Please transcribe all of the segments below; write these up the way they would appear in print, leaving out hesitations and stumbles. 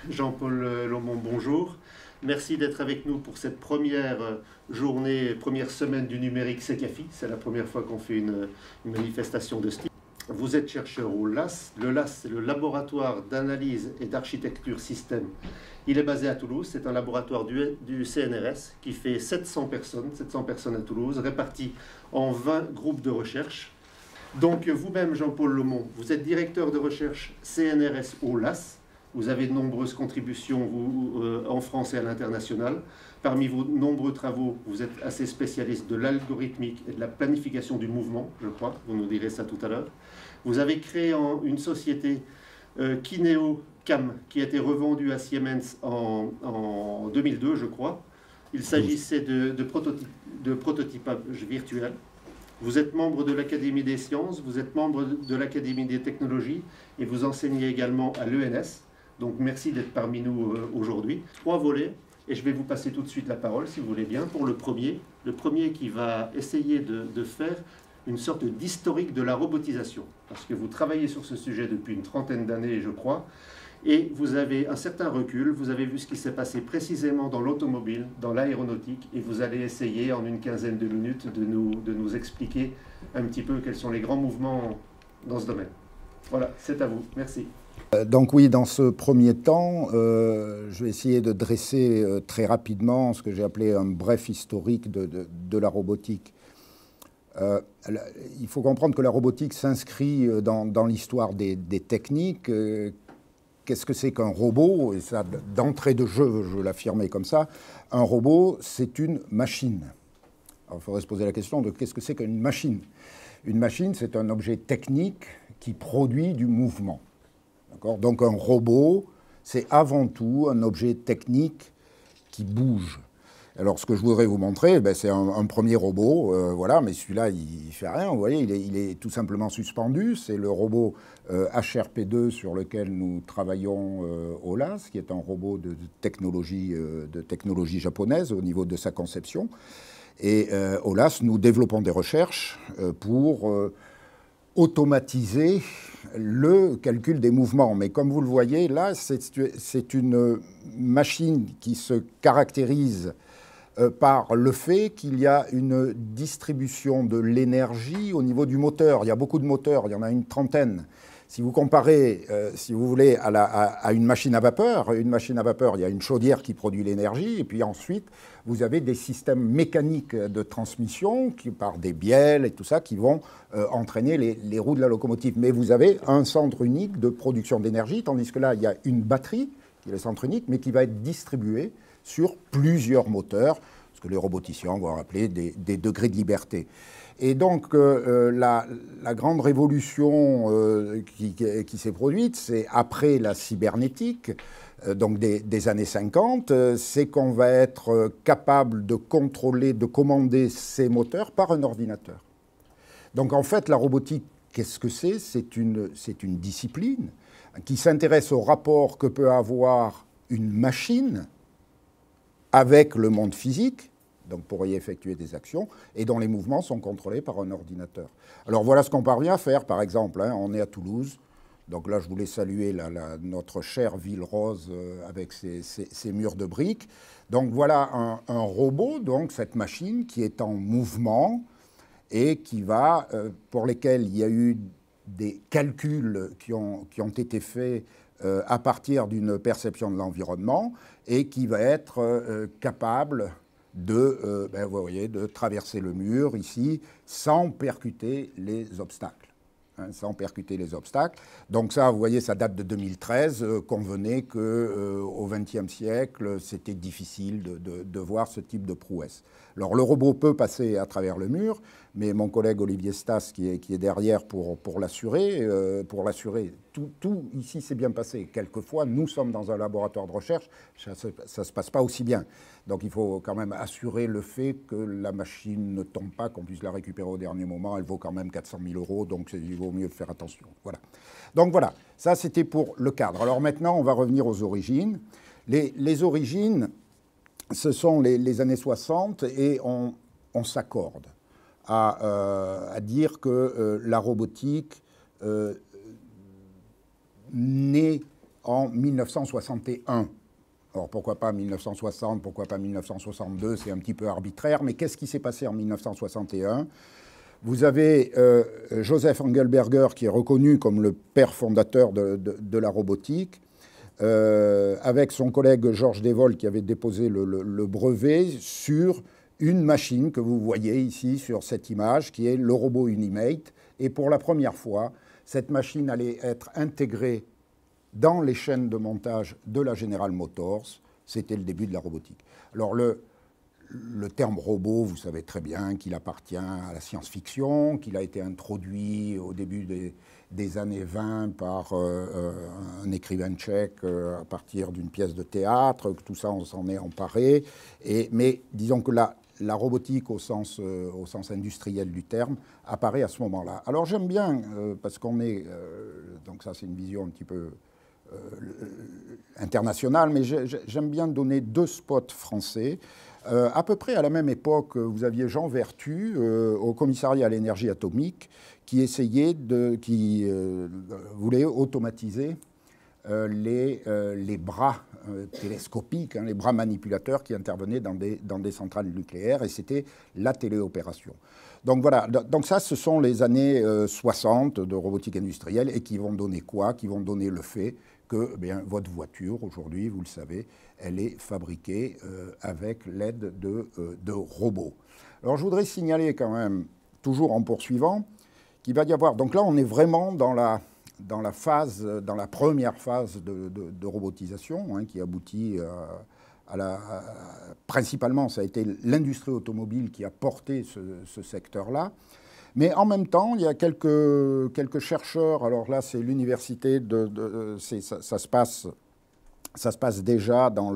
Jean-Paul Lomont, bonjour. Merci d'être avec nous pour cette première journée, première semaine du numérique SECAFI. C'est la première fois qu'on fait une manifestation de ce type. Vous êtes chercheur au LAS. Le LAS, c'est le laboratoire d'analyse et d'architecture système. Il est basé à Toulouse. C'est un laboratoire du CNRS qui fait 700 personnes à Toulouse, réparties en 20 groupes de recherche. Donc vous-même, Jean-Paul Lomont, vous êtes directeur de recherche CNRS au LAS. Vous avez de nombreuses contributions en France et à l'international. Parmi vos nombreux travaux, vous êtes assez spécialiste de l'algorithmique et de la planification du mouvement, je crois. Vous nous direz ça tout à l'heure. Vous avez créé une société KineoCam qui a été revendue à Siemens en 2002, je crois. Il s'agissait de prototypage virtuel. Vous êtes membre de l'Académie des sciences, vous êtes membre de l'Académie des technologies et vous enseignez également à l'ENS. Donc merci d'être parmi nous aujourd'hui. 3 volets, et je vais vous passer tout de suite la parole, si vous voulez bien, pour le premier. Le premier qui va essayer de faire une sorte d'historique de la robotisation. Parce que vous travaillez sur ce sujet depuis une trentaine d'années, je crois, et vous avez un certain recul, vous avez vu ce qui s'est passé précisément dans l'automobile, dans l'aéronautique, et vous allez essayer en une quinzaine de minutes de nous expliquer un petit peu quels sont les grands mouvements dans ce domaine. Voilà, c'est à vous. Merci. Donc oui, dans ce premier temps, je vais essayer de dresser très rapidement ce que j'ai appelé un bref historique de la robotique. Il faut comprendre que la robotique s'inscrit dans l'histoire des techniques. Qu'est-ce que c'est qu'un robot? Et ça, d'entrée de jeu, je l'affirmais comme ça. Un robot, c'est une machine. Alors, il faudrait se poser la question de qu'est-ce que c'est qu'une machine? Une machine, c'est un objet technique qui produit du mouvement. Donc un robot, c'est avant tout un objet technique qui bouge. Alors ce que je voudrais vous montrer, c'est un premier robot, voilà, mais celui-là, il ne fait rien, vous voyez, il est tout simplement suspendu. C'est le robot HRP2 sur lequel nous travaillons au LAS, qui est un robot de technologie japonaise au niveau de sa conception. Et au LAS, nous développons des recherches pour automatiser le calcul des mouvements. Mais comme vous le voyez, là, c'est une machine qui se caractérise par le fait qu'il y a une distribution de l'énergie au niveau du moteur. Il y a beaucoup de moteurs, il y en a une trentaine. Si vous comparez, si vous voulez, à une machine à vapeur, il y a une chaudière qui produit l'énergie, et puis ensuite, vous avez des systèmes mécaniques de transmission, qui, par des bielles et tout ça, qui vont entraîner les roues de la locomotive. Mais vous avez un centre unique de production d'énergie, tandis que là, il y a une batterie, qui est le centre unique, mais qui va être distribuée sur plusieurs moteurs, ce que les roboticiens vont appeler des degrés de liberté. Et donc, la grande révolution qui s'est produite, c'est après la cybernétique, donc des années 50, c'est qu'on va être capable de contrôler, de commander ces moteurs par un ordinateur. Donc, en fait, la robotique, qu'est-ce que c'est? C'est une discipline qui s'intéresse au rapport que peut avoir une machine avec le monde physique, donc pour y effectuer des actions, et dont les mouvements sont contrôlés par un ordinateur. Alors voilà ce qu'on parvient à faire, par exemple, on est à Toulouse, donc là je voulais saluer notre chère ville rose avec ses murs de briques. Donc voilà un robot, donc cette machine qui est en mouvement et qui va, pour lesquels il y a eu des calculs qui ont été faits à partir d'une perception de l'environnement et qui va être capable vous voyez, de traverser le mur ici sans percuter les obstacles. Sans percuter les obstacles. Donc ça, vous voyez, ça date de 2013. Convenez qu'au XXe siècle, c'était difficile de voir ce type de prouesse. Alors le robot peut passer à travers le mur, mais mon collègue Olivier Stas, qui est derrière pour l'assurer, tout ici s'est bien passé. Quelquefois, nous sommes dans un laboratoire de recherche, ça ne se passe pas aussi bien. Donc il faut quand même assurer le fait que la machine ne tombe pas, qu'on puisse la récupérer au dernier moment. Elle vaut quand même 400 000 €, donc il vaut mieux faire attention. Voilà. Donc voilà, ça c'était pour le cadre. Alors maintenant, on va revenir aux origines. Les origines, ce sont les années 60 et on s'accorde à dire que la robotique né en 1961. Alors pourquoi pas 1960, pourquoi pas 1962, c'est un petit peu arbitraire, mais qu'est-ce qui s'est passé en 1961 ? Vous avez Joseph Engelberger, qui est reconnu comme le père fondateur de la robotique, avec son collègue Georges Devol, qui avait déposé le brevet sur une machine que vous voyez ici sur cette image, qui est le robot Unimate. Et pour la première fois, cette machine allait être intégrée dans les chaînes de montage de la General Motors. C'était le début de la robotique. Alors le terme robot, vous savez très bien qu'il appartient à la science-fiction, qu'il a été introduit au début des années 20 par un écrivain tchèque à partir d'une pièce de théâtre, que tout ça on s'en est emparé. Mais disons que la robotique au sens industriel du terme apparaît à ce moment-là. Alors j'aime bien, parce qu'on est, donc ça c'est une vision un petit peu internationale, mais j'aime bien donner deux spots français. À peu près à la même époque, vous aviez Jean Vertu au commissariat à l'énergie atomique qui voulait automatiser les bras télescopiques, les bras manipulateurs qui intervenaient dans des centrales nucléaires, et c'était la téléopération. Donc voilà, donc ça ce sont les années 60 de robotique industrielle, et qui vont donner quoi? Qui vont donner le fait que votre voiture, aujourd'hui, vous le savez, elle est fabriquée avec l'aide de robots. Alors je voudrais signaler quand même, toujours en poursuivant, qu'il va y avoir... Donc là, on est vraiment dans la première phase de robotisation, qui aboutit principalement, ça a été l'industrie automobile qui a porté ce secteur-là. Mais en même temps, il y a quelques chercheurs. Alors là, c'est l'université ça se passe déjà dans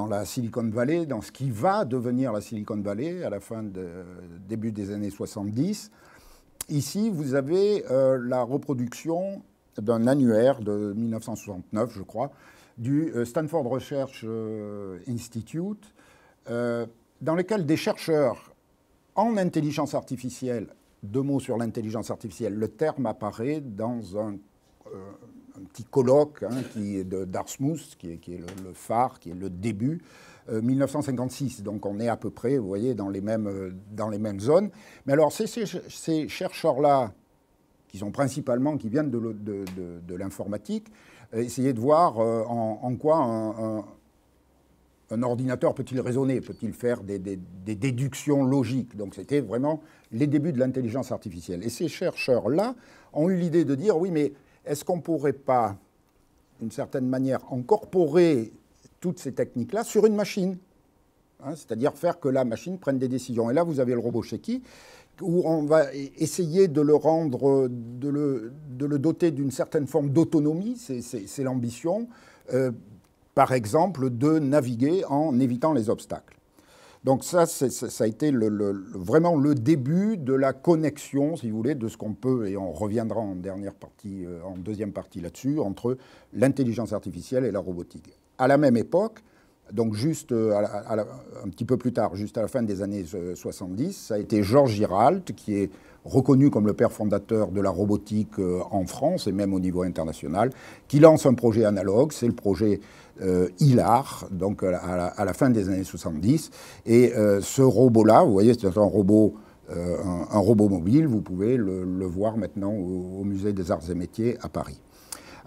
la Silicon Valley, dans ce qui va devenir la Silicon Valley à la début des années 70. Ici, vous avez la reproduction d'un annuaire de 1969, je crois, du Stanford Research Institute, dans lequel des chercheurs en intelligence artificielle, deux mots sur l'intelligence artificielle, le terme apparaît dans un petit colloque d'Arsmouth, qui est le phare, qui est le début, 1956. Donc on est à peu près, vous voyez, dans les mêmes zones. Mais alors ces chercheurs-là, qui viennent de l'informatique, essayaient de voir en quoi un ordinateur peut-il raisonner, peut-il faire des déductions logiques. Donc c'était vraiment les débuts de l'intelligence artificielle. Et ces chercheurs-là ont eu l'idée de dire, oui, mais est-ce qu'on ne pourrait pas, d'une certaine manière, incorporer toutes ces techniques-là sur une machine, c'est-à-dire faire que la machine prenne des décisions. Et là, vous avez le robot Checky, où on va essayer de le rendre, de le doter d'une certaine forme d'autonomie, c'est l'ambition, par exemple, de naviguer en évitant les obstacles. Donc ça a été vraiment le début de la connexion, si vous voulez, de ce qu'on peut, et on reviendra en deuxième partie là-dessus, entre l'intelligence artificielle et la robotique. À la même époque, donc juste un petit peu plus tard, juste à la fin des années 70, ça a été Georges Giralt, qui est reconnu comme le père fondateur de la robotique en France et même au niveau international, qui lance un projet analogue, c'est le projet HILAR, donc à la fin des années 70. Et ce robot-là, vous voyez, c'est un robot mobile, vous pouvez le voir maintenant au Musée des Arts et Métiers à Paris.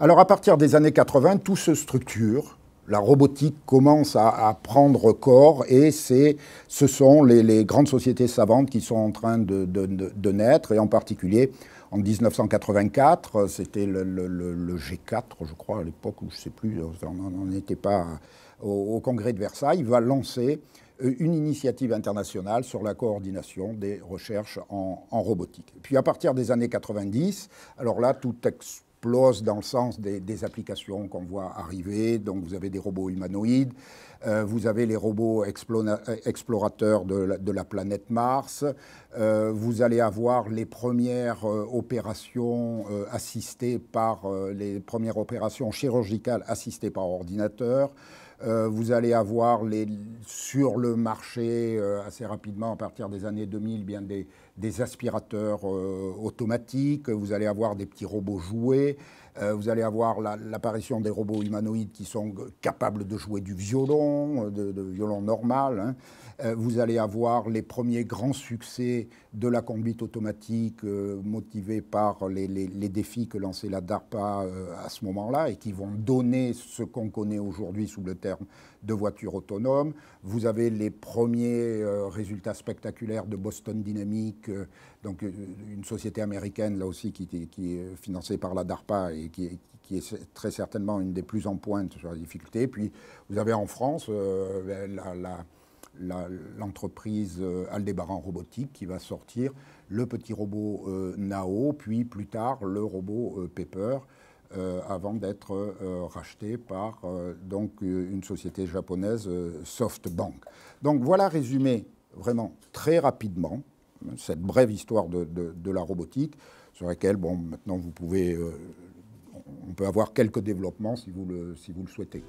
Alors à partir des années 80, tout se structure. La robotique commence à prendre corps, et ce sont les grandes sociétés savantes qui sont en train de naître, et en particulier en 1984, c'était le G4, je crois, à l'époque, où je ne sais plus, on n'était pas au congrès de Versailles, va lancer une initiative internationale sur la coordination des recherches en robotique. Et puis à partir des années 90, alors là, tout explose dans le sens des applications qu'on voit arriver. Donc vous avez des robots humanoïdes, vous avez les robots explorateurs de la planète Mars, vous allez avoir les premières opérations assistées par les premières opérations chirurgicales assistées par ordinateur. Vous allez avoir sur le marché assez rapidement, à partir des années 2000, bien des des aspirateurs automatiques, vous allez avoir des petits robots jouets, vous allez avoir l'apparition des robots humanoïdes qui sont capables de jouer du violon, de violon normal. Hein. Vous allez avoir les premiers grands succès de la conduite automatique motivés par les défis que lançait la DARPA à ce moment-là et qui vont donner ce qu'on connaît aujourd'hui sous le terme de voiture autonome. Vous avez les premiers résultats spectaculaires de Boston Dynamics, donc une société américaine là aussi qui est financée par la DARPA et qui est très certainement une des plus en pointe sur la difficulté. Puis vous avez en France l'entreprise Aldébaran Robotique qui va sortir le petit robot Nao, puis plus tard le robot Pepper, avant d'être racheté par donc une société japonaise, SoftBank. Donc voilà résumé vraiment très rapidement cette brève histoire de la robotique, sur laquelle, bon, maintenant vous pouvez, on peut avoir quelques développements si vous le souhaitez.